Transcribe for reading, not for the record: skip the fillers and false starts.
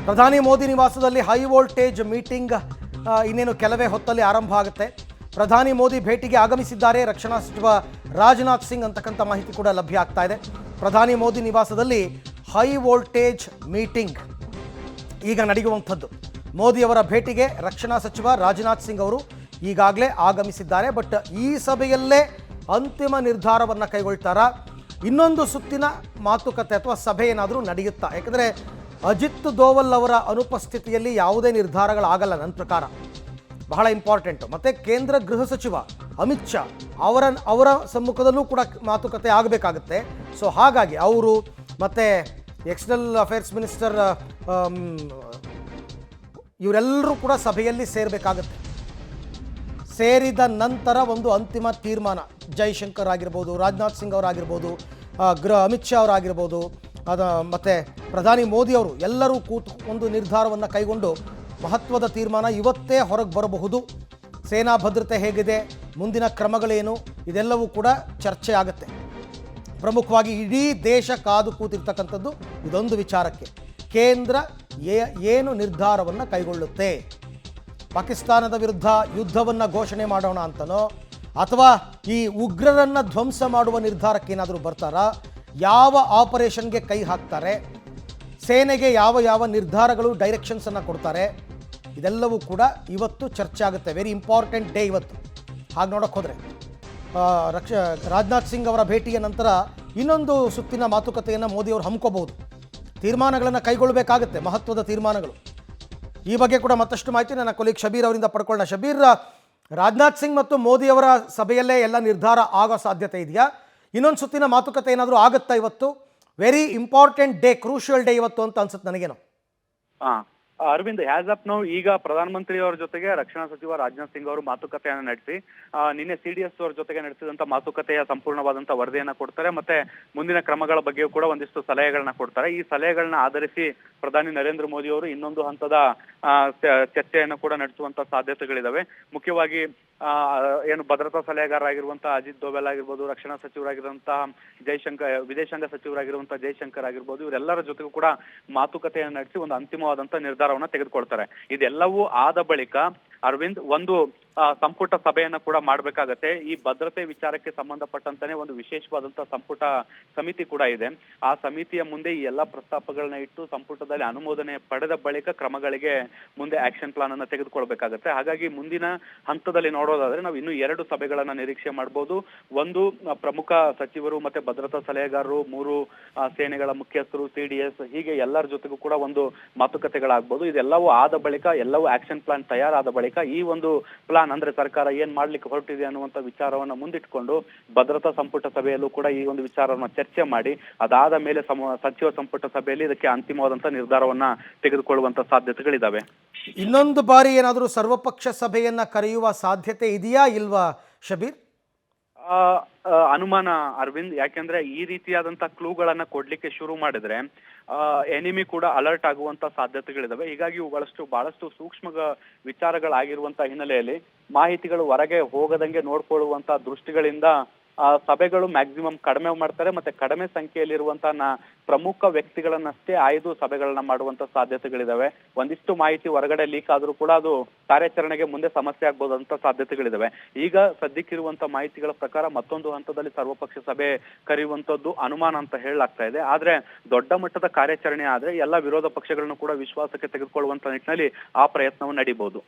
ಪ್ರಧಾನಿ ಮೋದಿ ನಿವಾಸದಲ್ಲಿ high voltage meeting ಇನ್ನೇನು ಕೆಲವೇ ಹೊತ್ತಲ್ಲಿ ಆರಂಭ ಆಗುತ್ತೆ. ಪ್ರಧಾನಿ ಮೋದಿ ಭೇಟಿಗೆ ಆಗಮಿಸಿದ್ದಾರೆ ರಕ್ಷಣಾ ಸಚಿವ ರಾಜನಾಥ್ ಸಿಂಗ್ ಅಂತಕ್ಕಂಥ ಮಾಹಿತಿ ಕೂಡ ಲಭ್ಯ ಆಗ್ತಾ ಇದೆ. ಪ್ರಧಾನಿ ಮೋದಿ ನಿವಾಸದಲ್ಲಿ ಹೈ ವೋಲ್ಟೇಜ್ ಮೀಟಿಂಗ್ ಈಗ ನಡೆಯುವಂಥದ್ದು. ಮೋದಿಯವರ ಭೇಟಿಗೆ ರಕ್ಷಣಾ ಸಚಿವ ರಾಜನಾಥ್ ಸಿಂಗ್ ಅವರು ಈಗಾಗಲೇ ಆಗಮಿಸಿದ್ದಾರೆ. ಬಟ್ ಈ ಸಭೆಯಲ್ಲೇ ಅಂತಿಮ ನಿರ್ಧಾರವನ್ನು ಕೈಗೊಳ್ತಾರಾ, ಇನ್ನೊಂದು ಸುತ್ತಿನ ಮಾತುಕತೆ ಅಥವಾ ಸಭೆ ಏನಾದರೂ ನಡೆಯುತ್ತಾ? ಯಾಕಂದರೆ ಅಜಿತ್ ದೋವಲ್ ಅವರ ಅನುಪಸ್ಥಿತಿಯಲ್ಲಿ ಯಾವುದೇ ನಿರ್ಧಾರಗಳಾಗಲ್ಲ ನನ್ನ ಪ್ರಕಾರ. ಬಹಳ ಇಂಪಾರ್ಟೆಂಟು. ಮತ್ತು ಕೇಂದ್ರ ಗೃಹ ಸಚಿವ ಅಮಿತ್ ಶಾ ಅವರ ಸಮ್ಮುಖದಲ್ಲೂ ಕೂಡ ಮಾತುಕತೆ ಆಗಬೇಕಾಗುತ್ತೆ. ಸೊ ಹಾಗಾಗಿ ಅವರು ಮತ್ತು ಎಕ್ಸ್ಟರ್ನಲ್ ಅಫೇರ್ಸ್ ಮಿನಿಸ್ಟರ್ ಇವರೆಲ್ಲರೂ ಕೂಡ ಸಭೆಯಲ್ಲಿ ಸೇರಬೇಕಾಗತ್ತೆ. ಸೇರಿದ ನಂತರ ಒಂದು ಅಂತಿಮ ತೀರ್ಮಾನ, ಜೈಶಂಕರ್ ಆಗಿರ್ಬೋದು, ರಾಜನಾಥ್ ಸಿಂಗ್ ಅವರಾಗಿರ್ಬೋದು, ಅಮಿತ್ ಶಾ ಅವರಾಗಿರ್ಬೋದು, ಮತ್ತು ಪ್ರಧಾನಿ ಮೋದಿ ಅವರು ಎಲ್ಲರೂ ಕೂತು ಒಂದು ನಿರ್ಧಾರವನ್ನು ಕೈಗೊಂಡು ಮಹತ್ವದ ತೀರ್ಮಾನ ಇವತ್ತೇ ಹೊರಗೆ ಬರಬಹುದು. ಸೇನಾ ಭದ್ರತೆ ಹೇಗಿದೆ, ಮುಂದಿನ ಕ್ರಮಗಳೇನು, ಇದೆಲ್ಲವೂ ಕೂಡ ಚರ್ಚೆ ಆಗುತ್ತೆ. ಪ್ರಮುಖವಾಗಿ ಇಡೀ ದೇಶ ಕಾದು ಕೂತಿರ್ತಕ್ಕಂಥದ್ದು ಇದೊಂದು ವಿಚಾರಕ್ಕೆ. ಕೇಂದ್ರ ಏನು ನಿರ್ಧಾರವನ್ನು ಕೈಗೊಳ್ಳುತ್ತೆ? ಪಾಕಿಸ್ತಾನದ ವಿರುದ್ಧ ಯುದ್ಧವನ್ನು ಘೋಷಣೆ ಮಾಡೋಣ ಅಂತನೋ, ಅಥವಾ ಈ ಉಗ್ರರನ್ನು ಧ್ವಂಸ ಮಾಡುವ ನಿರ್ಧಾರಕ್ಕೆ ಏನಾದರೂ ಬರ್ತಾರಾ? ಯಾವ ಆಪರೇಷನ್ಗೆ ಕೈ ಹಾಕ್ತಾರೆ? ಸೇನೆಗೆ ಯಾವ ಯಾವ ನಿರ್ಧಾರಗಳು ಡೈರೆಕ್ಷನ್ಸನ್ನು ಕೊಡ್ತಾರೆ? ಇದೆಲ್ಲವೂ ಕೂಡ ಇವತ್ತು ಚರ್ಚೆ ಆಗುತ್ತೆ. ವೆರಿ ಇಂಪಾರ್ಟೆಂಟ್ ಡೇ ಇವತ್ತು. ಹಾಗೆ ನೋಡೋಕ್ಕೆ ಹೋದರೆ ರಾಜನಾಥ್ ಸಿಂಗ್ ಅವರ ಭೇಟಿಯ ನಂತರ ಇನ್ನೊಂದು ಸುತ್ತಿನ ಮಾತುಕತೆಯನ್ನು ಮೋದಿಯವರು ಹಮ್ಮಿಕೋಬಹುದು. ತೀರ್ಮಾನಗಳನ್ನು ಕೈಗೊಳ್ಳಬೇಕಾಗುತ್ತೆ, ಮಹತ್ವದ ತೀರ್ಮಾನಗಳು. ಈ ಬಗ್ಗೆ ಕೂಡ ಮತ್ತಷ್ಟು ಮಾಹಿತಿ ನನ್ನ ಕೊಲೀಗ್ ಶಬೀರ್ ಅವರಿಂದ ಪಡ್ಕೊಳ್ಳೋಣ. ಶಬೀರ್, ರಾಜನಾಥ್ ಸಿಂಗ್ ಮತ್ತು ಮೋದಿಯವರ ಸಭೆಯಲ್ಲೇ ಎಲ್ಲ ನಿರ್ಧಾರ ಆಗೋ ಸಾಧ್ಯತೆ ಇದೆಯಾ? ಇನ್ನೊಂದು ಸುತ್ತಿನ ಮಾತುಕತೆ ಏನಾದರೂ ಆಗುತ್ತಾ ಇವತ್ತು? Very important day, crucial day ಇವತ್ತು ಅಂತ ಅನ್ಸುತ್ತೆ ನನಗೇನು. ಅರವಿಂದ್, ಹ್ಯಾಸ್ ಅಪ್ ನಾವು ಈಗ ಪ್ರಧಾನಮಂತ್ರಿಯವರ ಜೊತೆಗೆ ರಕ್ಷಣಾ ಸಚಿವ ರಾಜನಾಥ್ ಸಿಂಗ್ ಅವರು ಮಾತುಕತೆಯನ್ನು ನಡೆಸಿ ನಿನ್ನೆ CDS ಅವರ ಜೊತೆಗೆ ನಡೆಸಿದಂತ ಮಾತುಕತೆಯ ಸಂಪೂರ್ಣವಾದಂತ ವರದಿಯನ್ನ ಕೊಡ್ತಾರೆ. ಮತ್ತೆ ಮುಂದಿನ ಕ್ರಮಗಳ ಬಗ್ಗೆಯೂ ಕೂಡ ಒಂದಿಷ್ಟು ಸಲಹೆಗಳನ್ನ ಕೊಡ್ತಾರೆ. ಈ ಸಲಹೆಗಳನ್ನ ಆಧರಿಸಿ ಪ್ರಧಾನಿ ನರೇಂದ್ರ ಮೋದಿ ಅವರು ಇನ್ನೊಂದು ಹಂತದ ಚರ್ಚೆಯನ್ನು ಕೂಡ ನಡೆಸುವಂತ ಸಾಧ್ಯತೆಗಳಿದಾವೆ. ಮುಖ್ಯವಾಗಿ ಏನು ಭದ್ರತಾ ಸಲಹೆಗಾರರಾಗಿರುವಂತಹ ಅಜಿತ್ ದೋವಲ್ ಆಗಿರ್ಬೋದು, ರಕ್ಷಣಾ ಸಚಿವರಾಗಿರುವಂತಹ ವಿದೇಶಾಂಗ ಸಚಿವರಾಗಿರುವಂತಹ ಜೈಶಂಕರ್ ಆಗಿರ್ಬೋದು, ಇವರೆಲ್ಲರ ಜೊತೆಗೂ ಕೂಡ ಮಾತುಕತೆಯನ್ನು ನಡೆಸಿ ಒಂದು ಅಂತಿಮವಾದಂತ ನಿರ್ಧಾರವನ್ನ ತೆಗೆದುಕೊಳ್ತಾರೆ. ಇದೆಲ್ಲವೂ ಆದ ಬಳಿಕ ಅರವಿಂದ್ ಒಂದು ಸಂಪುಟ ಸಭೆಯನ್ನ ಕೂಡ ಮಾಡ್ಬೇಕಾಗತ್ತೆ. ಈ ಭದ್ರತೆ ವಿಚಾರಕ್ಕೆ ಸಂಬಂಧಪಟ್ಟಂತಾನೆ ಒಂದು ವಿಶೇಷವಾದಂತಹ ಸಂಪುಟ ಸಮಿತಿ ಕೂಡ ಇದೆ. ಆ ಸಮಿತಿಯ ಮುಂದೆ ಈ ಎಲ್ಲಾ ಪ್ರಸ್ತಾಪಗಳನ್ನ ಇಟ್ಟು ಸಂಪುಟದಲ್ಲಿ ಅನುಮೋದನೆ ಪಡೆದ ಬಳಿಕ ಕ್ರಮಗಳಿಗೆ ಮುಂದೆ ಆಕ್ಷನ್ ಪ್ಲಾನ್ ಅನ್ನ ತೆಗೆದುಕೊಳ್ಬೇಕಾಗತ್ತೆ. ಹಾಗಾಗಿ ಮುಂದಿನ ಹಂತದಲ್ಲಿ ನೋಡೋದಾದ್ರೆ ನಾವು ಇನ್ನು 2 ಸಭೆಗಳನ್ನ ನಿರೀಕ್ಷೆ ಮಾಡಬಹುದು. ಒಂದು ಪ್ರಮುಖ ಸಚಿವರು ಮತ್ತೆ ಭದ್ರತಾ ಸಲಹೆಗಾರರು, 3 ಸೇನೆಗಳ ಮುಖ್ಯಸ್ಥರು, CDS, ಹೀಗೆ ಎಲ್ಲರ ಜೊತೆಗೂ ಕೂಡ ಒಂದು ಮಾತುಕತೆಗಳಾಗಬಹುದು. ಇದೆಲ್ಲವೂ ಆದ ಬಳಿಕ, ಎಲ್ಲವೂ ಆಕ್ಷನ್ ಪ್ಲಾನ್ ತಯಾರಾದ ಬಳಿಕ ಈ ಒಂದು ಪ್ಲಾನ್ ಅಂದ್ರೆ ಸರ್ಕಾರ ಏನ್ ಮಾಡ್ಲಿಕ್ಕೆ ಹೊರಟಿದೆ ಅನ್ನುವಂತ ವಿಚಾರವನ್ನ ಮುಂದಿಟ್ಕೊಂಡು ಭದ್ರತಾ ಸಂಪುಟ ಸಭೆಯಲ್ಲೂ ಕೂಡ ಈ ಒಂದು ವಿಚಾರವನ್ನ ಚರ್ಚೆ ಮಾಡಿ ಅದಾದ ಮೇಲೆ ಸಚಿವ ಸಂಪುಟ ಸಭೆಯಲ್ಲಿ ಇದಕ್ಕೆ ಅಂತಿಮವಾದಂತ ನಿರ್ಧಾರವನ್ನ ತೆಗೆದುಕೊಳ್ಳುವಂತ ಸಾಧ್ಯತೆಗಳಿದಾವೆ. ಇನ್ನೊಂದು ಬಾರಿ ಏನಾದರೂ ಸರ್ವಪಕ್ಷ ಸಭೆಯನ್ನ ಕರೆಯುವ ಸಾಧ್ಯತೆ ಇದೆಯಾ ಇಲ್ವಾ ಶಬೀರ್? ಅನುಮಾನ ಅರವಿಂದ್. ಯಾಕೆಂದ್ರೆ ಈ ರೀತಿಯಾದಂತ ಕ್ಲೂಗಳನ್ನ ಕೊಡ್ಲಿಕ್ಕೆ ಶುರು ಮಾಡಿದ್ರೆ ಎನಿಮಿ ಕೂಡ ಅಲರ್ಟ್ ಆಗುವಂತ ಸಾಧ್ಯತೆಗಳಿದಾವೆ. ಹೀಗಾಗಿ ಬಹಳಷ್ಟು ಸೂಕ್ಷ್ಮ ವಿಚಾರಗಳಾಗಿರುವಂತ ಹಿನ್ನೆಲೆಯಲ್ಲಿ ಮಾಹಿತಿಗಳು ಹೊರಗೆ ಹೋಗದಂಗೆ ನೋಡ್ಕೊಳ್ಳುವಂತ ದೃಷ್ಟಿಗಳಿಂದ ಸಭೆಗಳು ಮ್ಯಾಕ್ಸಿಮಮ್ ಕಡಿಮೆ ಮಾಡ್ತಾರೆ. ಮತ್ತೆ ಕಡಿಮೆ ಸಂಖ್ಯೆಯಲ್ಲಿರುವಂತಹ ಪ್ರಮುಖ ವ್ಯಕ್ತಿಗಳನ್ನಷ್ಟೇ ಆಯ್ದು ಸಭೆಗಳನ್ನ ಮಾಡುವಂತ ಸಾಧ್ಯತೆಗಳಿದಾವೆ. ಒಂದಿಷ್ಟು ಮಾಹಿತಿ ಹೊರಗಡೆ ಲೀಕ್ ಆದ್ರೂ ಕೂಡ ಅದು ಕಾರ್ಯಾಚರಣೆಗೆ ಮುಂದೆ ಸಮಸ್ಯೆ ಆಗ್ಬೋದಂತ ಸಾಧ್ಯತೆಗಳಿದಾವೆ. ಈಗ ಸದ್ಯಕ್ಕಿರುವಂತ ಮಾಹಿತಿಗಳ ಪ್ರಕಾರ ಮತ್ತೊಂದು ಹಂತದಲ್ಲಿ ಸರ್ವಪಕ್ಷ ಸಭೆ ಕರೆಯುವಂತದ್ದು ಅನುಮಾನ ಅಂತ ಹೇಳಲಾಗ್ತಾ ಇದೆ. ಆದ್ರೆ ದೊಡ್ಡ ಮಟ್ಟದ ಕಾರ್ಯಾಚರಣೆ ಆದ್ರೆ ಎಲ್ಲ ವಿರೋಧ ಪಕ್ಷಗಳನ್ನು ಕೂಡ ವಿಶ್ವಾಸಕ್ಕೆ ತೆಗೆದುಕೊಳ್ಳುವಂತ ನಿಟ್ಟಿನಲ್ಲಿ ಆ ಪ್ರಯತ್ನವು ನಡೀಬಹುದು.